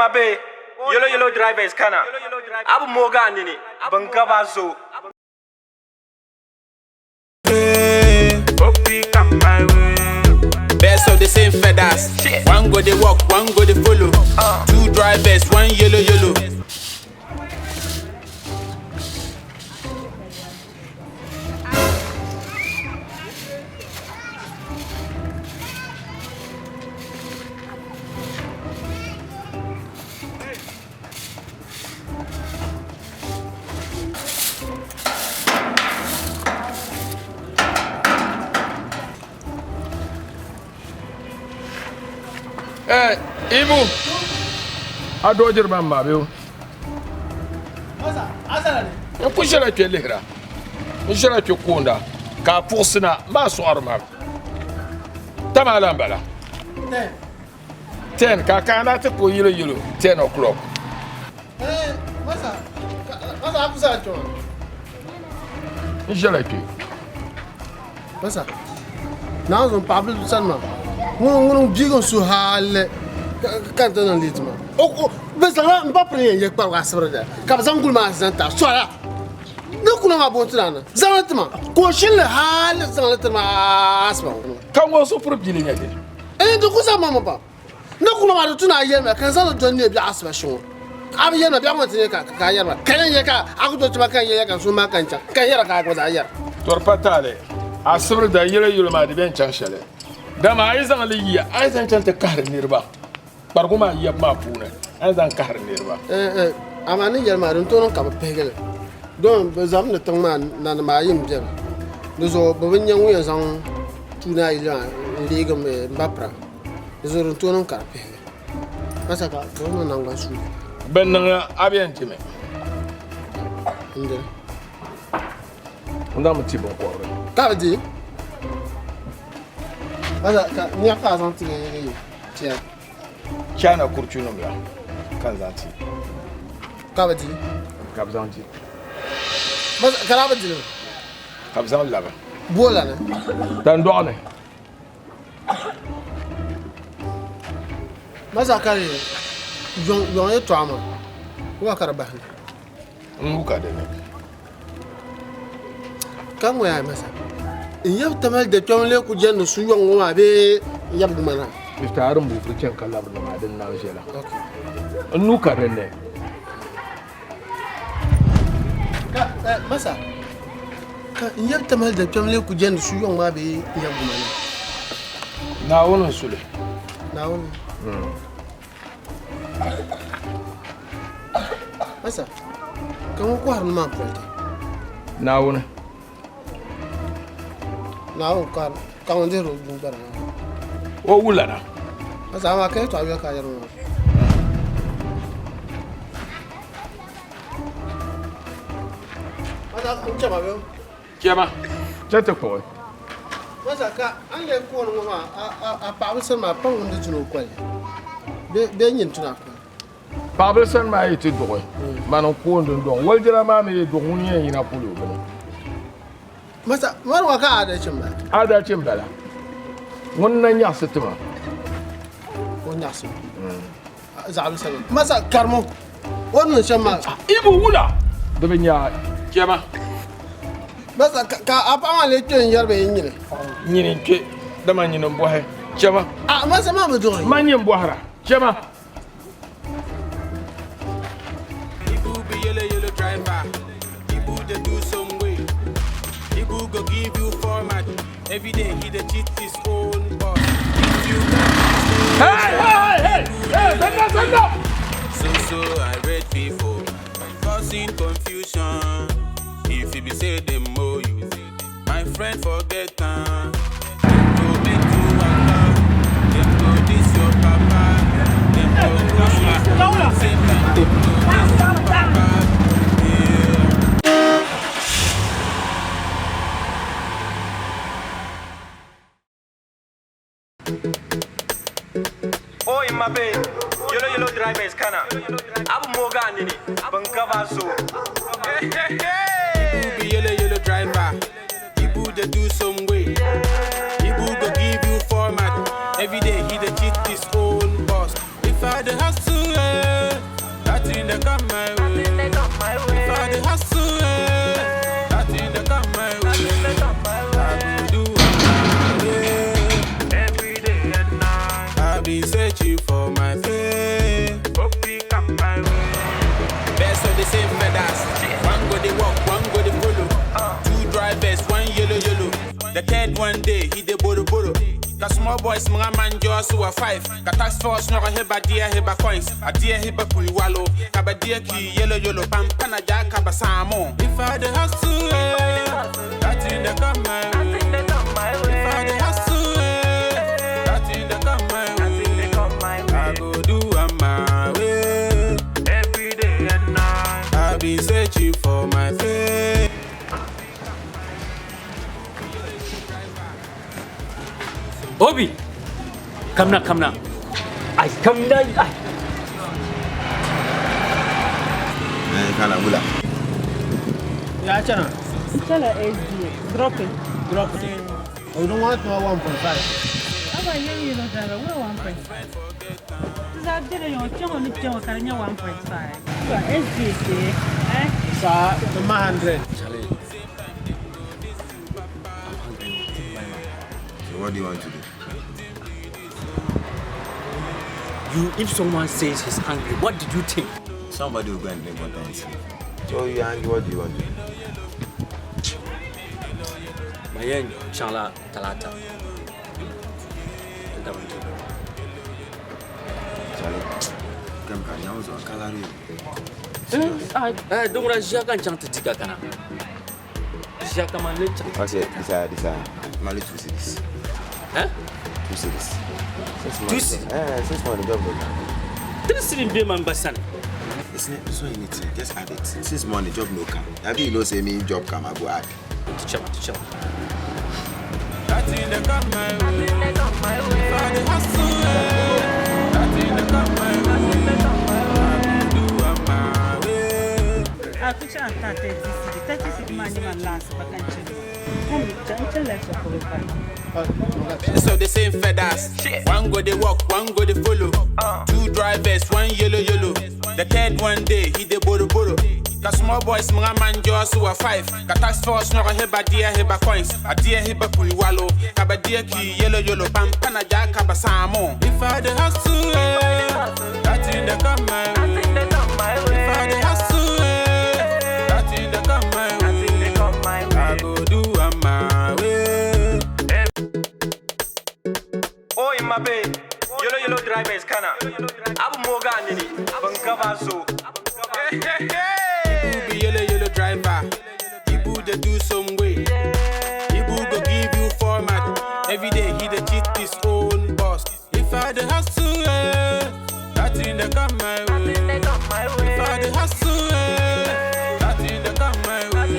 mabe yellow drivers kana abu moga nini bangaba zo Best of the same feathers. One go they walk, one go they follow. Two drivers, one yellow. Ibu, adojir ban ma biyu. Ya kushira ke lihra. Kushira ke kunda. Ka pusina ma su arma. Tama lan bala. 10 ka kana ta ko yilo 10 o'clock. Masa abusa to. Kushira ke. Masa. Na zo Pablo Sanma. Ngun bigo su hal kan tan litma. O bezala mba prene ye kwa wasbrada. Ka bazangul ma zanta swala. Ne kuna ma bontrana. Zanatma. Ko shin hal zanatma asma. Kan wasu furbi ne yake. Do kusa mama ba. Ne kuna ma tuna yema kan zan don ne bi asma shin. Abi yema bi amon tine ka yema. Kan ye ka akuto tuma kan ye ka su ma kan cha. Kan yera ka ko da yera. Torpatale. Asbr da yelo ma de ben chanshale. Dama ai zan liya ai zan canta kahar nirba barkuma yab ma puna ai zan kahar nirba amani yar ma dun tonon ka pegel don be zam ne tang ma na ma yim jem do zo be nyan wu zan tuna ila liga me mbapra zo dun tonon ka pegel masa ka don nan ga su ben nan abiyan time inde ndam ti bon ko ka di masa ka ni ka zan ti ne tiya chana kurchunum la kan zanti kabadi kabzanti masa kalabadi kabzan laba bola ne dan doane masa kare yon ye to ama wa karba muka de ne kan waya masa in yab tamal da tonle ku jennu su yon wa be yab mana iftarin bu furcen kallar da madin na shela okay nuka de ne ka masa ka in yab tamal da tonle ku jennu su yon wa be yab mana na wonin sule na woni masa kan ko har ma prote na wonin na o kan on dero dun bara o wulana masa ma kai to abiya ka yaro masa kun ce ba be kema jata ko masa ka an le ko no ma a pa bisa ma pa wonde tuno kwal be nyin tuna ko Pablo san ma yi ti dogo manan ko ndon don waljira ma me do hunye yina kulo bane masa war wa ka ada cin ba adacin bala wannan ya sitima wannan su zalu sanin masa karmo wannan shan ma ibu wula da bin ya kema masa ka apa ma le tun yarbe yin ne nyinin ke da man nyinin bohe kema a masa ma mu do man yin bohara kema Yellow driver. People they do some way. People go give you format. Every day he dey cheat his own boss. If you hey send up so I read people causing confusion. If you be say them more you, my friend forget them. To make you wonder, them go this your papa, them go push you. Same time them go this your papa. oh in mabe yellow drivers kana abu moga nini bangaba zo People be yellow driver. People they do some way. People go give you format. Every day he dey cheat his own boss. If I dey hustle, The third one day, he de boro boro. The small boys, mga man just who are 5. The task force, no heba dear heba coins. A dear heba puiwalo. Kaba dear ki yellow pampana jack kabasamo. If I the hustle, that's in the come my way. If I the hustle, that's in the come my way. I go do my way. Every day and night, I've been searching for my faith. Bobby, come now. I come now. Kana mula. Yeah, Chana. Tell her SD. Drop it. We don't want no 1.5. How about you know driver? We're 1.5. Is that there? You're telling me you're carrying 1.5. You are SD, eh? Sa, the 100. Charlie, So what do you want to do? if someone says he's hungry, what did you think? Somebody will go and drink water and sleep. So you're angry, what do you want to do? Mayen Chala Talata. Charlie, come carry on so calorie. Don't rush Jaka and chant Tika Kana. Jaka man, I said, this Mali 2 cities. eh? 2 cities. 6 Two months. cities? 6 months, the job will come. This is in Beman Bassan. It's not so you need to just add it. 6 months, the job no come. Have you know say me job come, I go add. Teacher. That's in the come my way. If I the hustle, that's in the come my way. I do my way. I could chant 30 money man last vacancy. Come let's go. So the same feathers. One go they walk, one go they follow. 2 drivers, one yellow. The third one day, he de boro. The small boys, mga man just who are 5. The task force, no heba dear heba coins. A dear heba puiwalo. Kaba dear ki yellow pampana jack kabasamo. If I the hustle, that's in the come my way. If I the hustle, that's in the come my way. I go do my way. Oh, in my bay. Yellow drivers, Kana. Abu Moganini. Bankavaso. Ibu be yellow driver. Ibu they do some way. Ibu go give you format. Every day he dey cheat his own boss. If I the hustle, that's in the come my way. If I the hustle, that's in the come my way.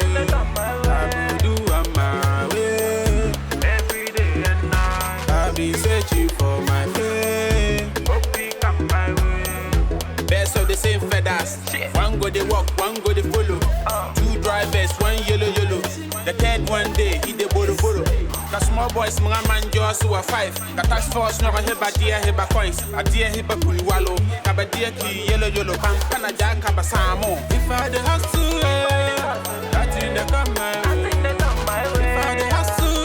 I go do my way. Every day and night, I've been searching for my faith. Hope he come my way. Best of the same feathers. One go they walk, one go they follow. 2 drivers, one yellow. The third one day, he de boro. The small boys, mga man just who are 5. The task force, no heba dear heba coins. A dear heba puiwalo. Kaba dear ki yellow pampana jack kabasamo. If I the hustle, that's in the come my way. If I the hustle,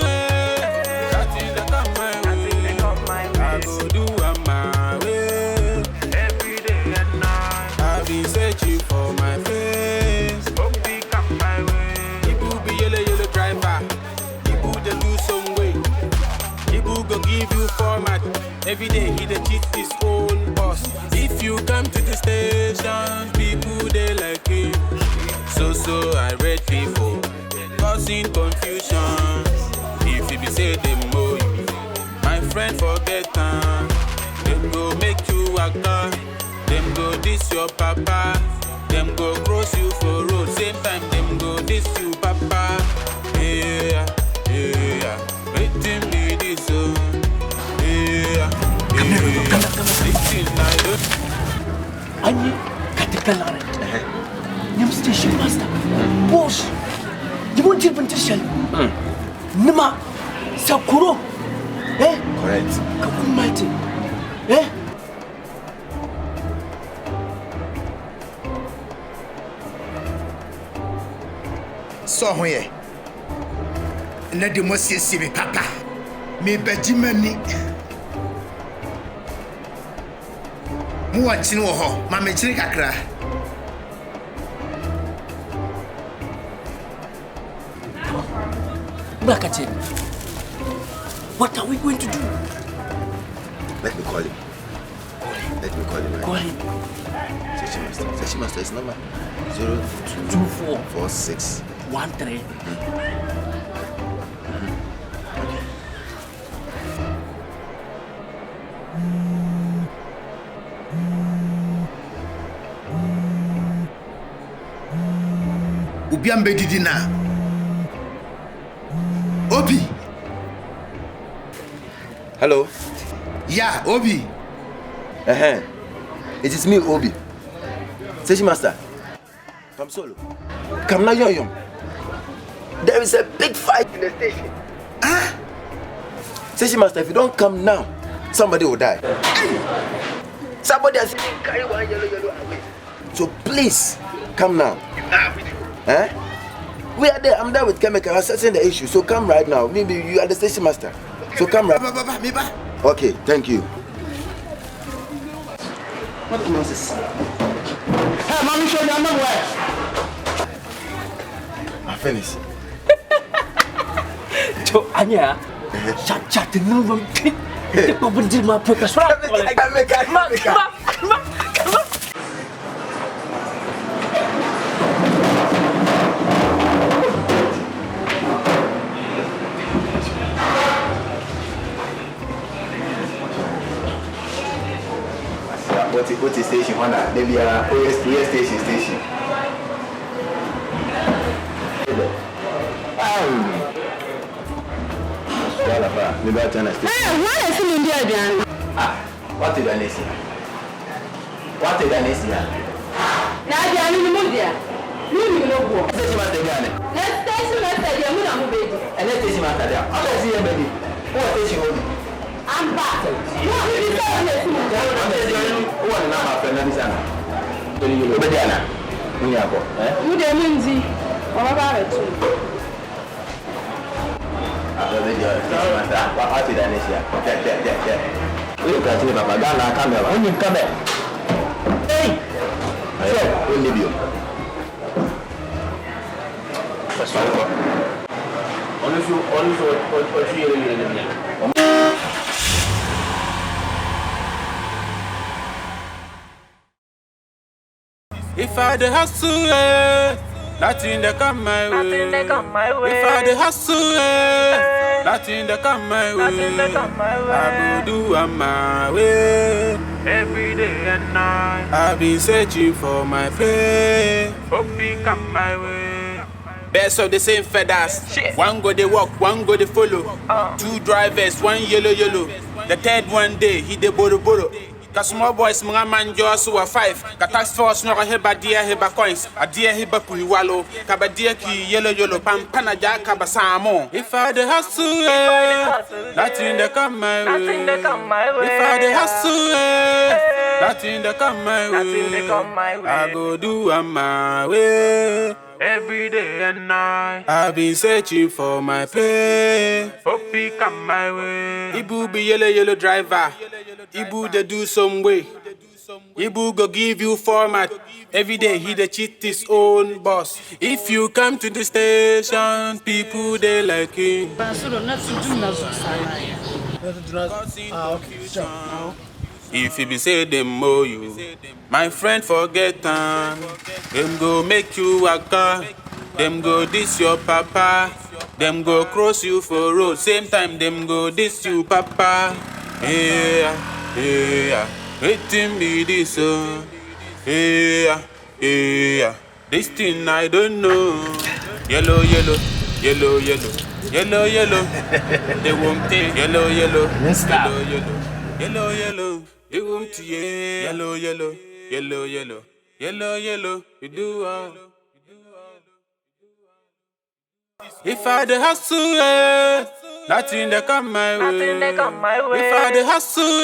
that's in the come my way. I go do my way. Every day and night, I've been searching for my face. Hope he come my way. Ibu be yellow driver. Ibu they do some way. Ibu go give you format. Every day he dey cheat his own boss. If you come to the station, people they like him. So irate people causing confusion. If you be say them more, my friend forget them. Them go make you actor. Them go diss your papa. Them go cross you for road. Same time them go diss you papa. Yeah. Waiting me this oh. Yeah. Listen, I don't. Ani Katikalare. Nim station master. Boss. You won't even tell. Nima Sakuro. Correct. Kakumati. So here. Let the most see me papa. Me Benjamini. Mu watching wo ho, ma me chiri kakra. What are we going to do? Let me call him. Let me call him. Right? Call him. Session Master is number 0246 13. Ubiambe didina. Obi. Hello. Yeah, Obi. It is me, Obi. Session Master. Come solo. Come now, young. There is a big fight in the station. Session Master, if you don't come now, somebody will die. Somebody has carry one yellow away. So please, come now. We are there. I'm there with Chemical assessing the issue. So come right now. Maybe you are the station master. So come right. Okay, thank you. What nonsense? Hey, mommy, show me where. I finished. So, Anya, chat no one can take over the map. Come on. What is station? Maybe OS station. Maybe I'll turn a station. What is in India? What is an AC? What is an AC? Now, they are in the mood there. You know what? Station master again. Let's station master, they are not moving. And let's station master there. How does he baby? What station will be? I'm back. What is this? Who are the number of friends? Obediana. You the Minzy. What about it? What did I say? Look at you, Papa. Camera. When you come back. Hey! We'll leave you. If I the hustle, nothing that come my way. If I the hustle, nothing that come my way. I go do on my way every day and night. I've been searching for my pay. Hope he come my way. Best of the same feathers. One go they walk, one go they follow. Two drivers, one yellow. The third one day he dey boro. Cause small boys mga man just were 5. Task force no heba dia heba coins. A dia heba kuiwalo. Kabadia ki yellow pampana ja kabasamo. If I the hustle, nothing that come my way. If I the hustle, nothing that come my way. I go do on my way every day and night. I've been searching for my pay. Hope he come my way. Ibu be yellow driver. Ibu they do some way. Ibu go give you format. Every day he dey cheat his own boss. If you come to the station, people they like him. If he be say them owe you, my friend forget them. Them go make you waka. Them go diss your papa. Them go cross you for road. Same time them go diss you papa. Yeah. Waiting me this Yeah. This thing I don't know. Yellow. They won't take yellow. Yellow. They won't take yellow. You do all. If I the hustle, nothing that come my way. If I the hustle,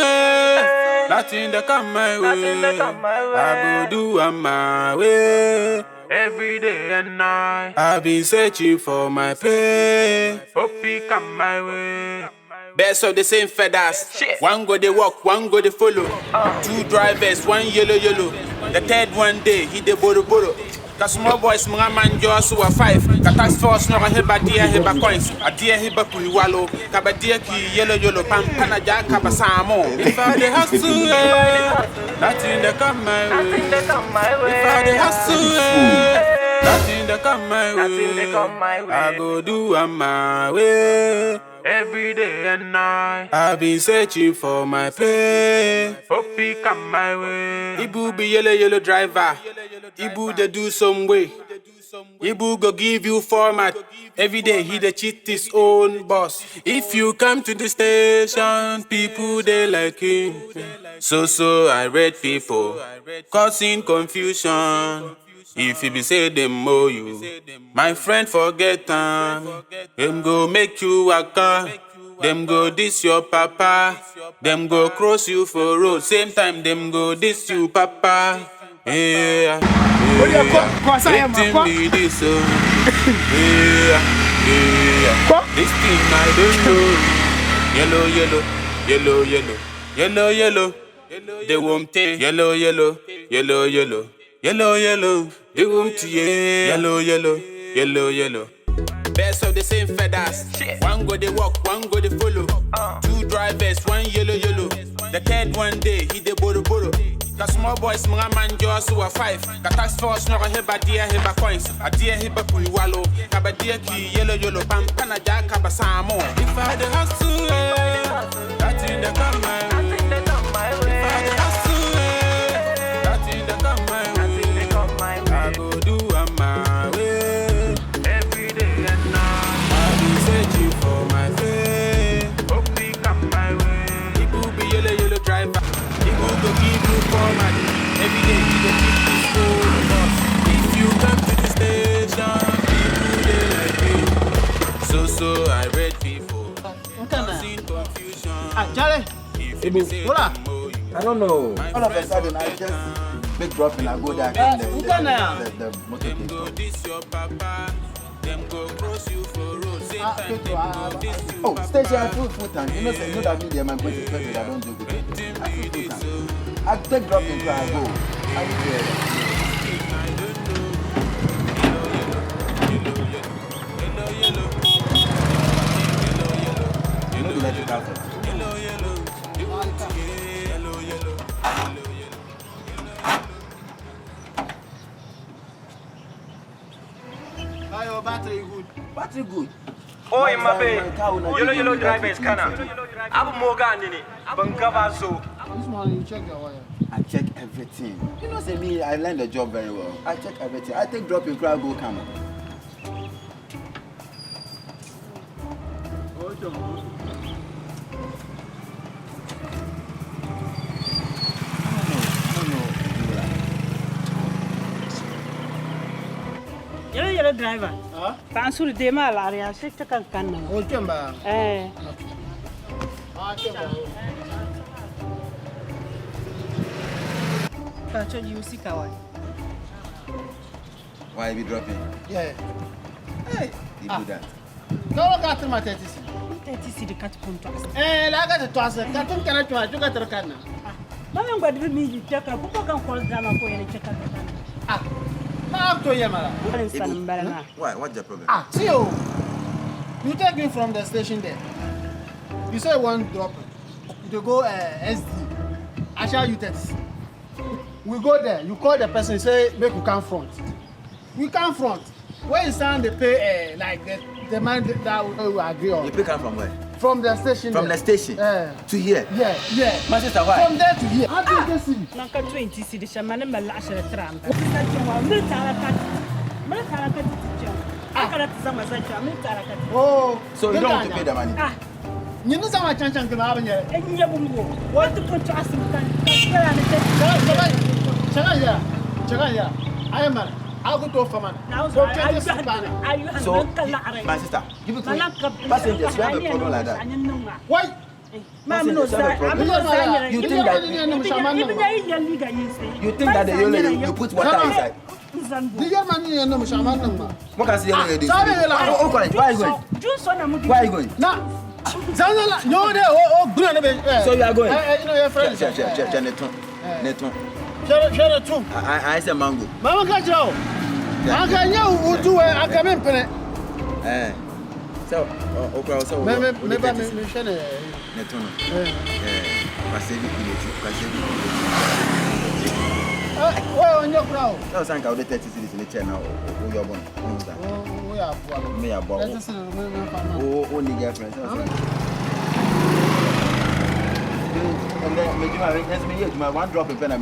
nothing that come my way. I go do on my way every day and night. I've been searching for my pay. Hope he come my way. Best of the same feathers. One go they walk, one go they follow. Two drivers, one yellow. The third one day he dey boro. Cause small boys, mga man just who are 5. Ka task force no heba dia heba coins. A dia heba puiwalo. Kabadia ki yellow pampana ja kabasamo. If I dey hustle, nothing they come my way. If I dey hustle, nothing they come my way. I go do on my way. Every day and night, I've been searching for my place. Hope he come my way. Ibu be yellow driver. Ibu they do some way. Ibu go give you format. Every day he dey cheat his own boss. If you come to the station, people they like him. So I read people causing confusion. If you be say them owe you, my friend forget them. Them go make you waka. Them go diss your papa. Them go cross you for road. Same time them go diss you papa. Yeah. Victim be this yeah. This thing I don't know. Yellow. They won't take yellow. They won't yellow. Best of the same feathers. One go they walk, one go they follow. Two drivers, one yellow. The third one day he dey boro. The small boys, mga man just who are 5. The task force no heba dia heba coins. A dia heba puiwalo. Kabadia ki yellow pampana ja kabasamo. If I dey hustle, that's in the come my way. If I dey hustle, that's in the come my way. I go do on my way. Every day and night, I've been searching for my face. Hope he come my way. Ibu be yellow driver. Ibu go give you format. Every day he go keep his phone boss. If you come to the station, people they like you. So I read people causing confusion. Charlie. Hola. I don't know. All of a sudden, I just big drop and I go there. The motor Them go diss your papa. Them go cross you for road. Same time them go diss you. Oh, station I full time. You know that means I'm going to tell you I don't do good. I full time. I take drop and I go. I will do it. Battery good. Oh, in my bay, yellow driver is Kana. Abu Morgan in it. Bankavazo. This morning you check your wire. I check everything. You know, say me, I learned the job very well. I check everything. I take drop in crowd, go come. Yellow driver. Pansur de mal area, check the can. Oh, Chamba. You see Kawan. Why you be dropping? Yeah. Hey. You do that. No, got to my 30. 30 the cat contrast. I got to toss it. Can't try to get the can. Mamma, but me, you check up. People can call down for any check up. Now to Yamala. Why? What's the problem? See you take me from the station there. You say one drop. You go SD. I shall you test. We go there. You call the person. Say make you come front. We come front. When you stand, they pay like the man that we agree on. You pick up from where? From the station. From the station to here. Yeah. My sister, why? From there to here. How do you get see? Nanka 20 see the shaman and Malasha Tram. Oh, so you don't want to pay the money? You know how much chance can have here? And you want to put to us Chagaya. I am I'll go to a farmer. So, my sister, give it to me. Passengers, you have a problem like that. Why? Mom knows that. You think that the yellow you put water inside? The young man in the shaman. What can I say? Why are you going? Why are you going? No. No, they So you are going? You know your friends. Neton. Share the two. I said mango. Mama, catch you. Aka nya utu aka me mpene. So, okra so. Me shene. Netono. Pasevi kileti, pasevi. Where on your crowd? So sanka o de 30 cities in the chair now. O your bon. We are born. Me about. O ni girlfriend. And then me one drop in pen I